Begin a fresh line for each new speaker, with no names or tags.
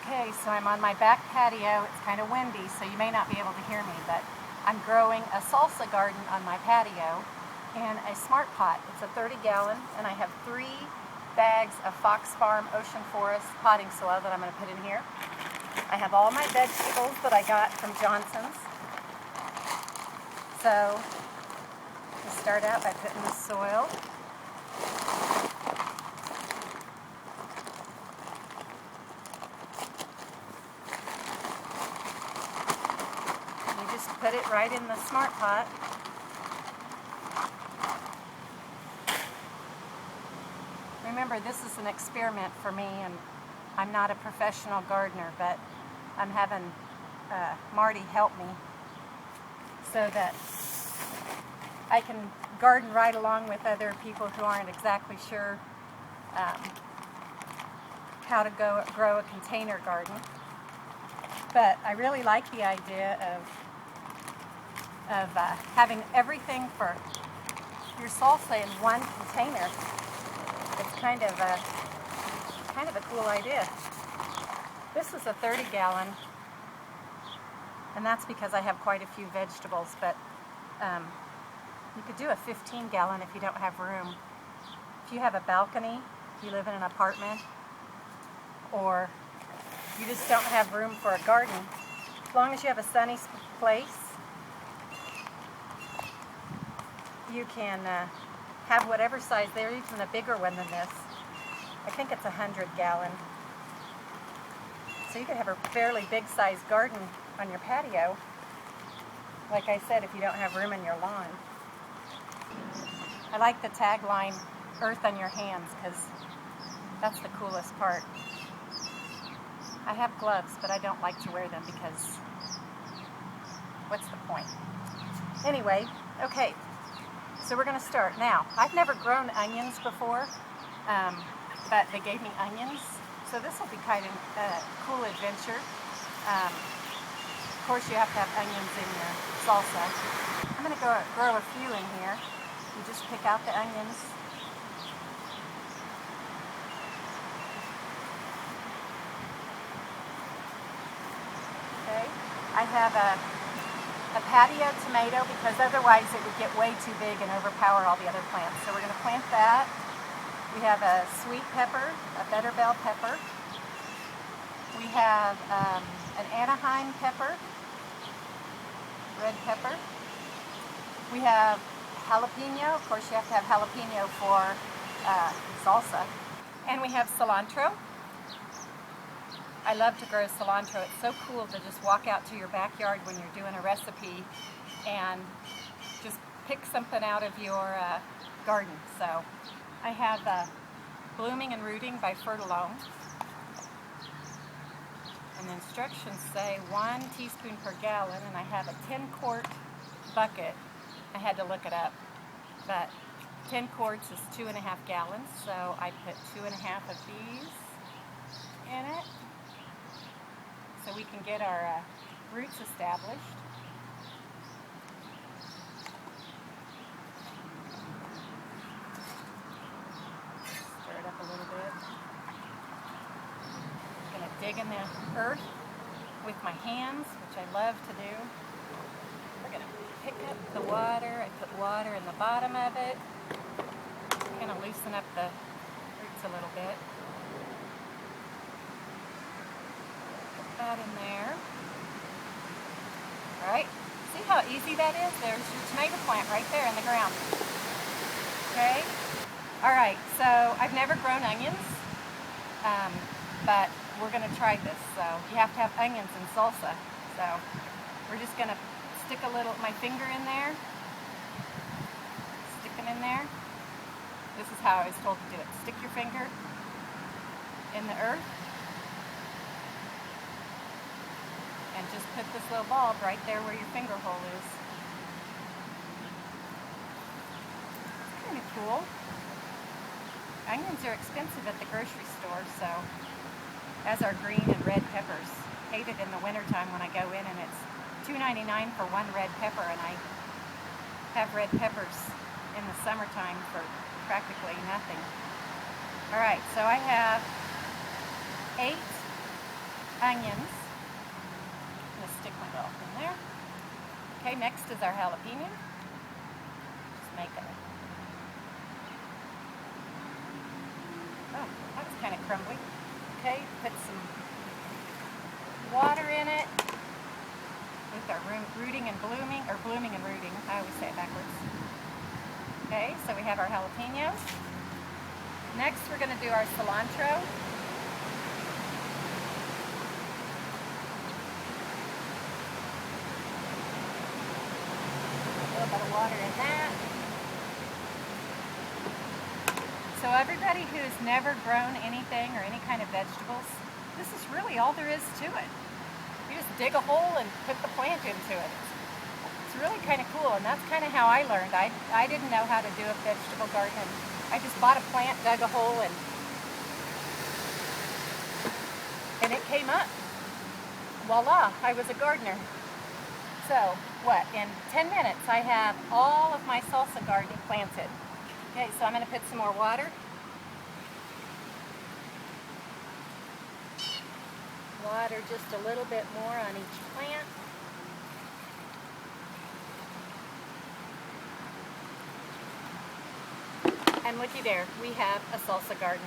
Okay, so I'm on my back patio. It's kind of windy, so you may not be able to hear me, but I'm growing a salsa garden on my patio in a smart pot. It's a 30-gallon, and I have 3 bags of Fox Farm Ocean Forest potting soil that I'm going to put in here. I have all my vegetables that I got from Johnson's. So, we start out by putting the soil. You just put it right in the smart pot. Remember, this is an experiment for me, and I'm not a professional gardener, but I'm having Marty help me so that I can garden right along with other people who aren't exactly sure how to grow a container garden. But I really like the idea of having everything for your salsa in one container. It's kind of a cool idea. This is a 30-gallon, and that's because I have quite a few vegetables, but you could do a 15-gallon if you don't have room. If you have a balcony, if you live in an apartment, or you just don't have room for a garden, as long as you have a sunny place, you can have whatever size. There's even a bigger one than this. I think it's a 100-gallon. So you could have a fairly big-sized garden on your patio, like I said, if you don't have room in your lawn. I like the tagline, "Earth on your hands," because that's the coolest part. I have gloves, but I don't like to wear them because what's the point? Anyway, okay, so we're going to start. Now, I've never grown onions before, but they gave me onions, so this will be kind of a cool adventure. Of course, you have to have onions in your salsa. I'm going to grow a few in here. You just pick out the onions. Okay, I have a patio tomato because otherwise it would get way too big and overpower all the other plants. So we're going to plant that. We have a sweet pepper, a better bell pepper. We have an Anaheim pepper, red pepper. We have jalapeno. Of course, you have to have jalapeno for salsa. And we have cilantro. I love to grow cilantro. It's so cool to just walk out to your backyard when you're doing a recipe and just pick something out of your garden. So I have Blooming and Rooting by Fertilome. And the instructions say 1 teaspoon per gallon, and I have a 10-quart bucket. I had to look it up, but 10 quarts is 2.5 gallons, so I put 2.5 of these in it so we can get our roots established. Stir it up a little bit. I'm going to dig in the earth with my hands, which I love to do. We're going to pick up the water. I put water in the bottom of it. Kind of loosen up the roots a little bit. Put that in there. Alright, see how easy that is? There's your tomato plant right there in the ground. Okay? Alright, so I've never grown onions, but we're going to try this. So you have to have onions in salsa. So we're just going to stick my finger in there, stick them in there. This is how I was told to do it. Stick your finger in the earth and just put this little bulb right there where your finger hole is. It's kind of cool. Onions are expensive at the grocery store, so as are green and red peppers. Hate it in the wintertime when I go in and it's $2.99 for 1 red pepper, and I have red peppers in the summertime for practically nothing. Alright, so I have 8 onions. I'm going to stick my belt in there. Okay, next is our jalapeno. Just make it. Oh, that was kind of crumbly. Okay, put some water in it with our rooting and blooming, or blooming and rooting. I always say it backwards. Okay, so we have our jalapenos. Next, we're going to do our cilantro. A little bit of water in that. So everybody who's never grown anything or any kind of vegetables, this is really all there is to it. You just dig a hole and put the plant into it. It's really kind of cool, and that's kind of how I learned. I didn't know how to do a vegetable garden. I just bought a plant, dug a hole, and it came up. Voila, I was a gardener. So, what, in 10 minutes I have all of my salsa garden planted. Okay, so I'm going to put some more water. Water just a little bit more on each plant. And looky there, we have a salsa garden.